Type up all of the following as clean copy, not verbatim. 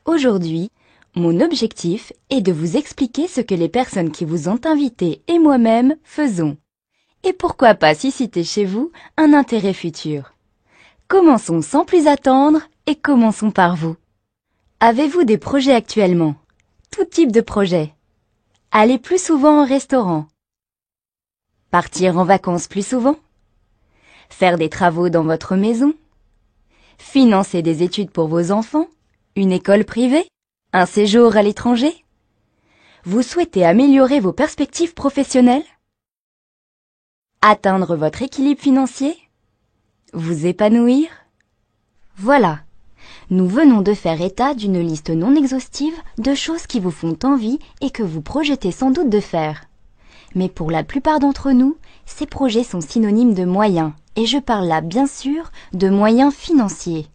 Aujourd'hui, mon objectif est de vous expliquer ce que les personnes qui vous ont invité et moi-même faisons. Et pourquoi pas susciter chez vous un intérêt futur. Commençons sans plus attendre et commençons par vous. Avez-vous des projets actuellement? Tout type de projet. Aller plus souvent au restaurant. Partir en vacances plus souvent. Faire des travaux dans votre maison. Financer des études pour vos enfants. Une école privée. Un séjour à l'étranger. Vous souhaitez améliorer vos perspectives professionnelles? Atteindre votre équilibre financier? Vous épanouir? Voilà, nous venons de faire état d'une liste non exhaustive de choses qui vous font envie et que vous projetez sans doute de faire. Mais pour la plupart d'entre nous, ces projets sont synonymes de moyens, et je parle là bien sûr de moyens financiers.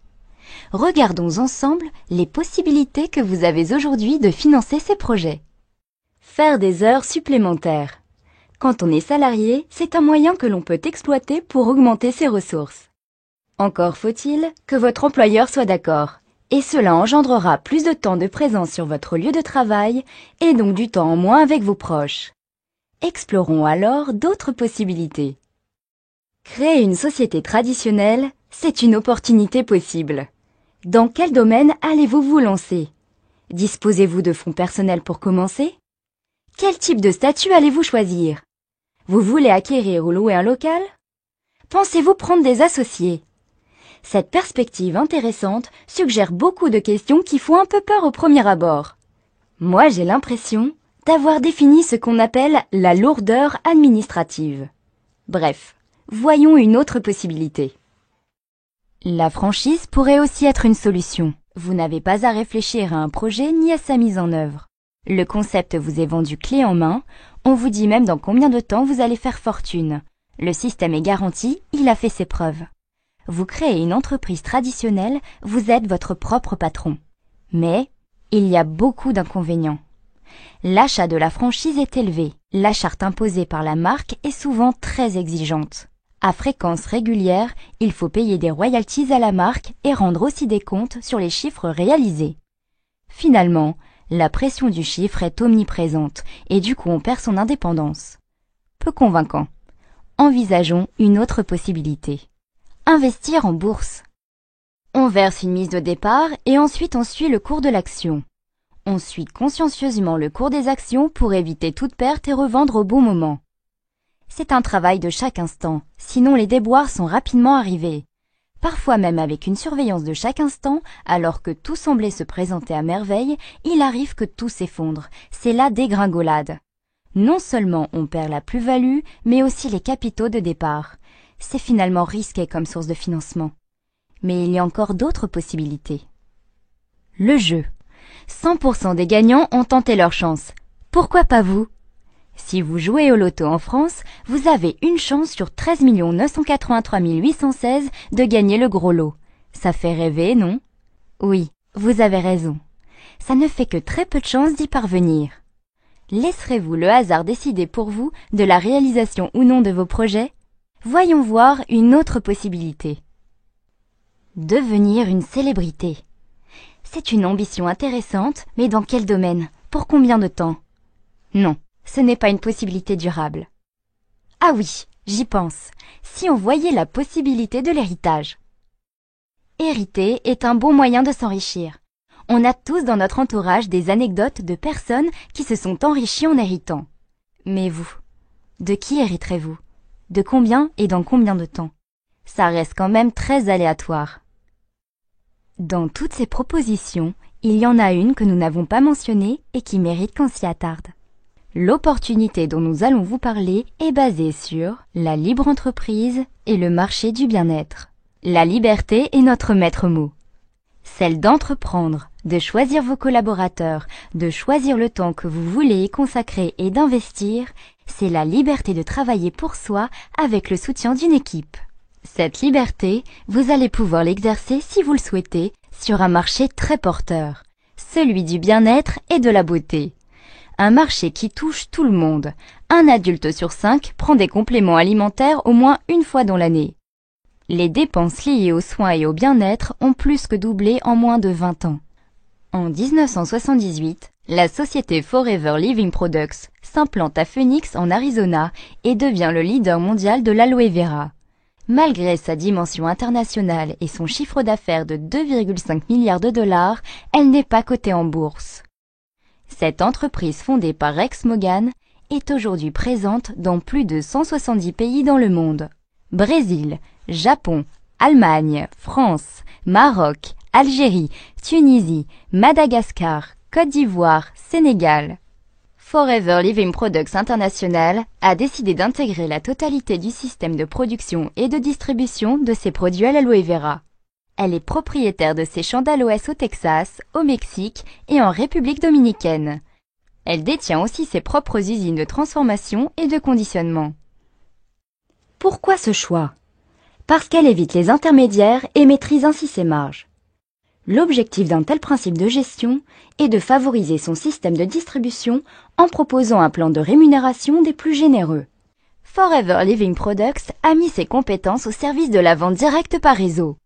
Regardons ensemble les possibilités que vous avez aujourd'hui de financer ces projets. Faire des heures supplémentaires. Quand on est salarié, c'est un moyen que l'on peut exploiter pour augmenter ses ressources. Encore faut-il que votre employeur soit d'accord, et cela engendrera plus de temps de présence sur votre lieu de travail et donc du temps en moins avec vos proches. Explorons alors d'autres possibilités. Créer une société traditionnelle, c'est une opportunité possible. Dans quel domaine allez-vous vous lancer? Disposez-vous de fonds personnels pour commencer? Quel type de statut allez-vous choisir? Vous voulez acquérir ou louer un local? Pensez-vous prendre des associés? Cette perspective intéressante suggère beaucoup de questions qui font un peu peur au premier abord. Moi, j'ai l'impression d'avoir défini ce qu'on appelle la lourdeur administrative. Bref, voyons une autre possibilité. La franchise pourrait aussi être une solution. Vous n'avez pas à réfléchir à un projet ni à sa mise en œuvre. Le concept vous est vendu clé en main, on vous dit même dans combien de temps vous allez faire fortune. Le système est garanti, il a fait ses preuves. Vous créez une entreprise traditionnelle, vous êtes votre propre patron. Mais il y a beaucoup d'inconvénients. L'achat de la franchise est élevé. La charte imposée par la marque est souvent très exigeante. À fréquence régulière, il faut payer des royalties à la marque et rendre aussi des comptes sur les chiffres réalisés. Finalement, la pression du chiffre est omniprésente et du coup on perd son indépendance. Peu convaincant. Envisageons une autre possibilité. Investir en bourse. On verse une mise de départ et ensuite on suit le cours de l'action. On suit consciencieusement le cours des actions pour éviter toute perte et revendre au bon moment. C'est un travail de chaque instant, sinon les déboires sont rapidement arrivés. Parfois même avec une surveillance de chaque instant, alors que tout semblait se présenter à merveille, il arrive que tout s'effondre. C'est la dégringolade. Non seulement on perd la plus-value, mais aussi les capitaux de départ. C'est finalement risqué comme source de financement. Mais il y a encore d'autres possibilités. Le jeu. 100% des gagnants ont tenté leur chance. Pourquoi pas vous? Si vous jouez au loto en France, vous avez une chance sur 13 983 816 de gagner le gros lot. Ça fait rêver, non? Oui, vous avez raison. Ça ne fait que très peu de chances d'y parvenir. Laisserez-vous le hasard décider pour vous de la réalisation ou non de vos projets? Voyons voir une autre possibilité. Devenir une célébrité. C'est une ambition intéressante, mais dans quel domaine? Pour combien de temps? Non, ce n'est pas une possibilité durable. Ah oui, j'y pense. Si on voyait la possibilité de l'héritage. Hériter est un bon moyen de s'enrichir. On a tous dans notre entourage des anecdotes de personnes qui se sont enrichies en héritant. Mais vous, de qui hériterez-vous? De combien et dans combien de temps? Ça reste quand même très aléatoire. Dans toutes ces propositions, il y en a une que nous n'avons pas mentionnée et qui mérite qu'on s'y attarde. L'opportunité dont nous allons vous parler est basée sur la libre entreprise et le marché du bien-être. La liberté est notre maître mot. Celle d'entreprendre, de choisir vos collaborateurs, de choisir le temps que vous voulez y consacrer et d'investir, c'est la liberté de travailler pour soi avec le soutien d'une équipe. Cette liberté, vous allez pouvoir l'exercer si vous le souhaitez sur un marché très porteur, celui du bien-être et de la beauté. Un marché qui touche tout le monde. Un adulte sur 5 prend des compléments alimentaires au moins une fois dans l'année. Les dépenses liées aux soins et au bien-être ont plus que doublé en moins de 20 ans. En 1978, la société Forever Living Products s'implante à Phoenix en Arizona et devient le leader mondial de l'aloe vera. Malgré sa dimension internationale et son chiffre d'affaires de 2,5 milliards de dollars, elle n'est pas cotée en bourse. Cette entreprise fondée par Rex Mogan est aujourd'hui présente dans plus de 170 pays dans le monde. Brésil, Japon, Allemagne, France, Maroc, Algérie, Tunisie, Madagascar, Côte d'Ivoire, Sénégal. Forever Living Products International a décidé d'intégrer la totalité du système de production et de distribution de ses produits à l'aloe vera. Elle est propriétaire de ses champs d'aloès au Texas, au Mexique et en République dominicaine. Elle détient aussi ses propres usines de transformation et de conditionnement. Pourquoi ce choix? Parce qu'elle évite les intermédiaires et maîtrise ainsi ses marges. L'objectif d'un tel principe de gestion est de favoriser son système de distribution en proposant un plan de rémunération des plus généreux. Forever Living Products a mis ses compétences au service de la vente directe par réseau.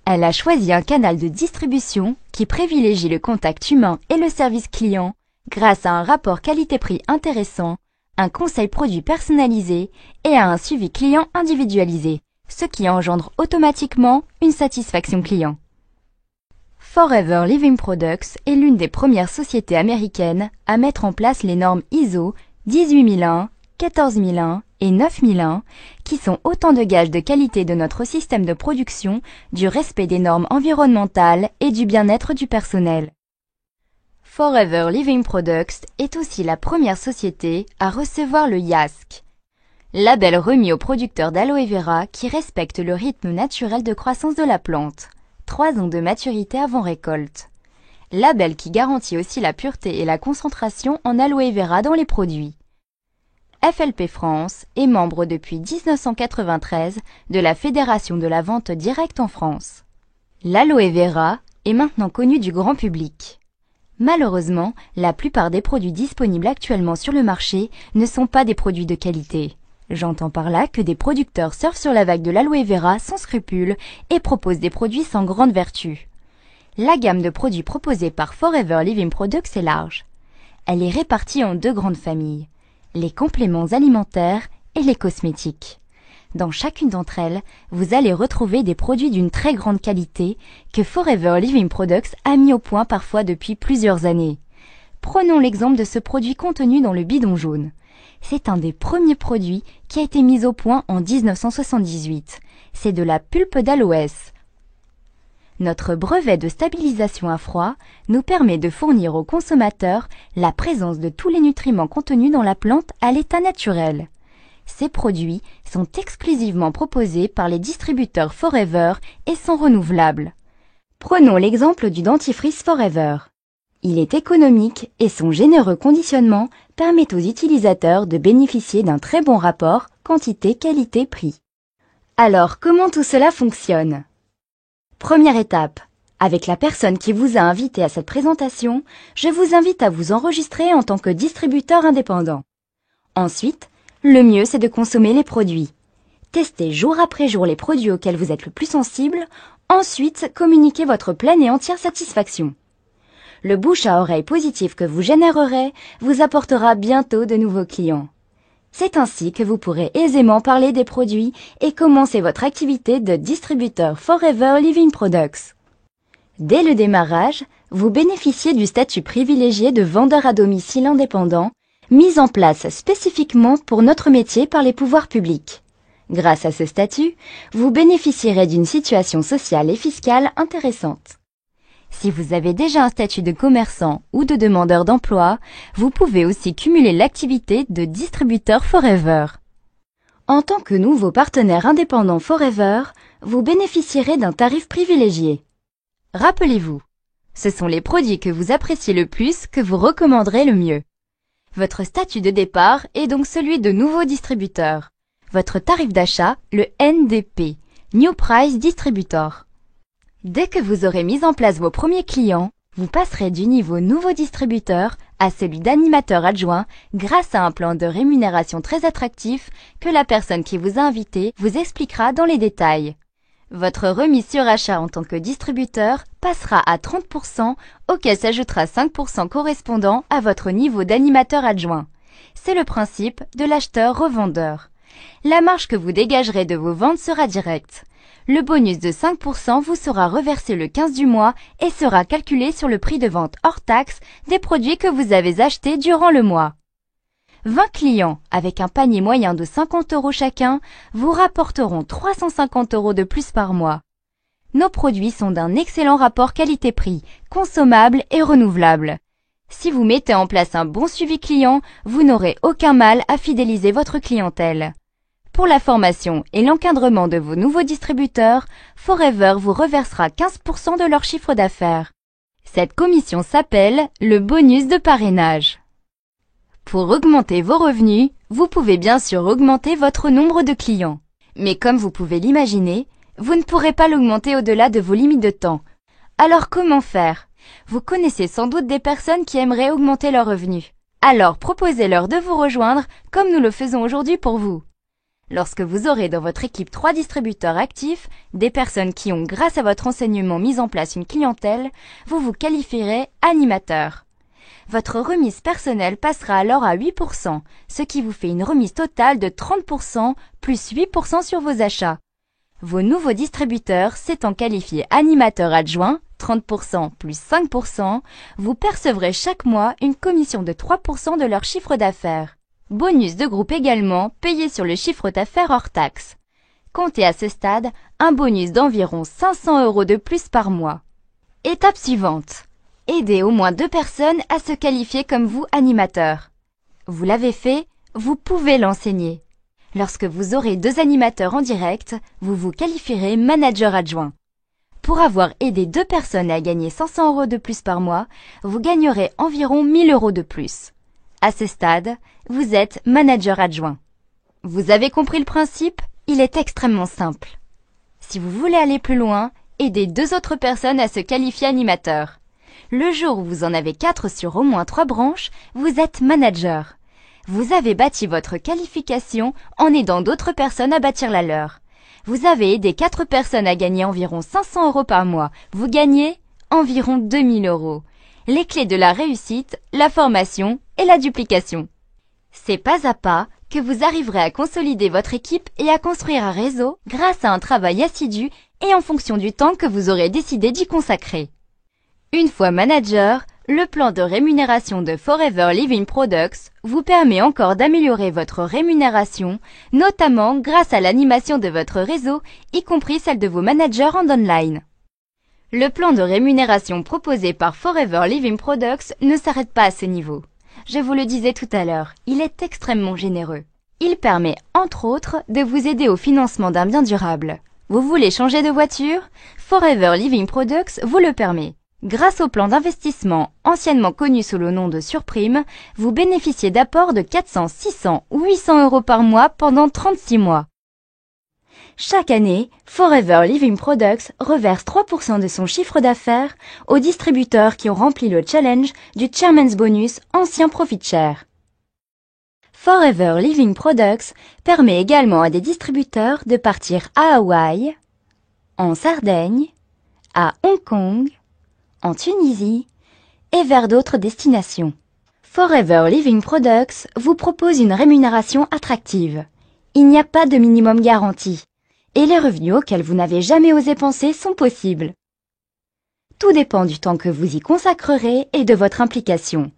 Elle a choisi un canal de distribution qui privilégie le contact humain et le service client grâce à un rapport qualité-prix intéressant, un conseil produit personnalisé et à un suivi client individualisé, ce qui engendre automatiquement une satisfaction client. Forever Living Products est l'une des premières sociétés américaines à mettre en place les normes ISO 18001, 14001 et 9001, qui sont autant de gages de qualité de notre système de production, du respect des normes environnementales et du bien-être du personnel. Forever Living Products est aussi la première société à recevoir le YASC, label remis aux producteurs d'aloe vera qui respectent le rythme naturel de croissance de la plante. 3 ans de maturité avant récolte. Label qui garantit aussi la pureté et la concentration en aloe vera dans les produits. FLP France est membre depuis 1993 de la Fédération de la vente directe en France. L'aloe vera est maintenant connu du grand public. Malheureusement, la plupart des produits disponibles actuellement sur le marché ne sont pas des produits de qualité. J'entends par là que des producteurs surfent sur la vague de l'aloe vera sans scrupules et proposent des produits sans grande vertu. La gamme de produits proposée par Forever Living Products est large. Elle est répartie en 2 grandes familles, les compléments alimentaires et les cosmétiques. Dans chacune d'entre elles, vous allez retrouver des produits d'une très grande qualité que Forever Living Products a mis au point parfois depuis plusieurs années. Prenons l'exemple de ce produit contenu dans le bidon jaune. C'est un des premiers produits qui a été mis au point en 1978. C'est de la pulpe d'aloès. Notre brevet de stabilisation à froid nous permet de fournir aux consommateurs la présence de tous les nutriments contenus dans la plante à l'état naturel. Ces produits sont exclusivement proposés par les distributeurs Forever et sont renouvelables. Prenons l'exemple du dentifrice Forever. Il est économique et son généreux conditionnement permet aux utilisateurs de bénéficier d'un très bon rapport quantité-qualité-prix. Alors, comment tout cela fonctionne? Première étape. Avec la personne qui vous a invité à cette présentation, je vous invite à vous enregistrer en tant que distributeur indépendant. Ensuite, le mieux c'est de consommer les produits. Testez jour après jour les produits auxquels vous êtes le plus sensible. Ensuite, communiquez votre pleine et entière satisfaction. Le bouche à oreille positif que vous générerez vous apportera bientôt de nouveaux clients. C'est ainsi que vous pourrez aisément parler des produits et commencer votre activité de distributeur Forever Living Products. Dès le démarrage, vous bénéficiez du statut privilégié de vendeur à domicile indépendant, mis en place spécifiquement pour notre métier par les pouvoirs publics. Grâce à ce statut, vous bénéficierez d'une situation sociale et fiscale intéressante. Si vous avez déjà un statut de commerçant ou de demandeur d'emploi, vous pouvez aussi cumuler l'activité de distributeur Forever. En tant que nouveau partenaire indépendant Forever, vous bénéficierez d'un tarif privilégié. Rappelez-vous, ce sont les produits que vous appréciez le plus que vous recommanderez le mieux. Votre statut de départ est donc celui de nouveau distributeur. Votre tarif d'achat, le NDP, New Price Distributor. Dès que vous aurez mis en place vos premiers clients, vous passerez du niveau nouveau distributeur à celui d'animateur adjoint grâce à un plan de rémunération très attractif que la personne qui vous a invité vous expliquera dans les détails. Votre remise sur achat en tant que distributeur passera à 30%, auquel s'ajoutera 5% correspondant à votre niveau d'animateur adjoint. C'est le principe de l'acheteur-revendeur. La marge que vous dégagerez de vos ventes sera directe. Le bonus de 5% vous sera reversé le 15 du mois et sera calculé sur le prix de vente hors taxe des produits que vous avez achetés durant le mois. 20 clients avec un panier moyen de 50 € chacun vous rapporteront 350 € de plus par mois. Nos produits sont d'un excellent rapport qualité-prix, consommables et renouvelables. Si vous mettez en place un bon suivi client, vous n'aurez aucun mal à fidéliser votre clientèle. Pour la formation et l'encadrement de vos nouveaux distributeurs, Forever vous reversera 15% de leur chiffre d'affaires. Cette commission s'appelle le bonus de parrainage. Pour augmenter vos revenus, vous pouvez bien sûr augmenter votre nombre de clients. Mais comme vous pouvez l'imaginer, vous ne pourrez pas l'augmenter au-delà de vos limites de temps. Alors comment faire? Vous connaissez sans doute des personnes qui aimeraient augmenter leurs revenus. Alors proposez-leur de vous rejoindre comme nous le faisons aujourd'hui pour vous. Lorsque vous aurez dans votre équipe 3 distributeurs actifs, des personnes qui ont, grâce à votre enseignement, mis en place une clientèle, vous vous qualifierez animateur. Votre remise personnelle passera alors à 8%, ce qui vous fait une remise totale de 30% plus 8% sur vos achats. Vos nouveaux distributeurs s'étant qualifiés animateurs adjoints, 30% plus 5%, vous percevrez chaque mois une commission de 3% de leur chiffre d'affaires. Bonus de groupe également payé sur le chiffre d'affaires hors taxe. Comptez à ce stade un bonus d'environ 500 € de plus par mois. Étape suivante. Aidez au moins 2 personnes à se qualifier comme vous animateurs. Vous l'avez fait, vous pouvez l'enseigner. Lorsque vous aurez 2 animateurs en direct, vous vous qualifierez manager adjoint. Pour avoir aidé 2 personnes à gagner 500 € de plus par mois, vous gagnerez environ 1000 € de plus. À ce stade, vous êtes manager adjoint. Vous avez compris le principe? Il est extrêmement simple. Si vous voulez aller plus loin, aidez 2 autres personnes à se qualifier animateur. Le jour où vous en avez 4 sur au moins 3 branches, vous êtes manager. Vous avez bâti votre qualification en aidant d'autres personnes à bâtir la leur. Vous avez aidé 4 personnes à gagner environ 500 € par mois. Vous gagnez environ 2000 €. Les clés de la réussite, la formation et la duplication. C'est pas à pas que vous arriverez à consolider votre équipe et à construire un réseau grâce à un travail assidu et en fonction du temps que vous aurez décidé d'y consacrer. Une fois manager, le plan de rémunération de Forever Living Products vous permet encore d'améliorer votre rémunération, notamment grâce à l'animation de votre réseau, y compris celle de vos managers en online. Le plan de rémunération proposé par Forever Living Products ne s'arrête pas à ce niveau. Je vous le disais tout à l'heure, il est extrêmement généreux. Il permet, entre autres, de vous aider au financement d'un bien durable. Vous voulez changer de voiture? Forever Living Products vous le permet. Grâce au plan d'investissement, anciennement connu sous le nom de surprime, vous bénéficiez d'apports de 400, 600 ou 800 € par mois pendant 36 mois. Chaque année, Forever Living Products reverse 3% de son chiffre d'affaires aux distributeurs qui ont rempli le challenge du Chairman's Bonus ancien Profit Share. Forever Living Products permet également à des distributeurs de partir à Hawaï, en Sardaigne, à Hong Kong, en Tunisie et vers d'autres destinations. Forever Living Products vous propose une rémunération attractive. Il n'y a pas de minimum garanti. Et les revenus auxquels vous n'avez jamais osé penser sont possibles. Tout dépend du temps que vous y consacrerez et de votre implication.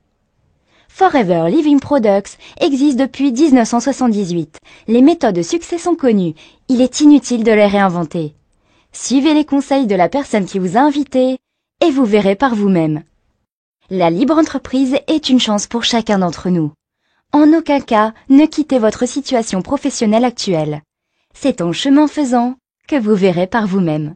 Forever Living Products existe depuis 1978. Les méthodes de succès sont connues. Il est inutile de les réinventer. Suivez les conseils de la personne qui vous a invité et vous verrez par vous-même. La libre entreprise est une chance pour chacun d'entre nous. En aucun cas, ne quittez votre situation professionnelle actuelle. C'est en chemin faisant que vous verrez par vous-même.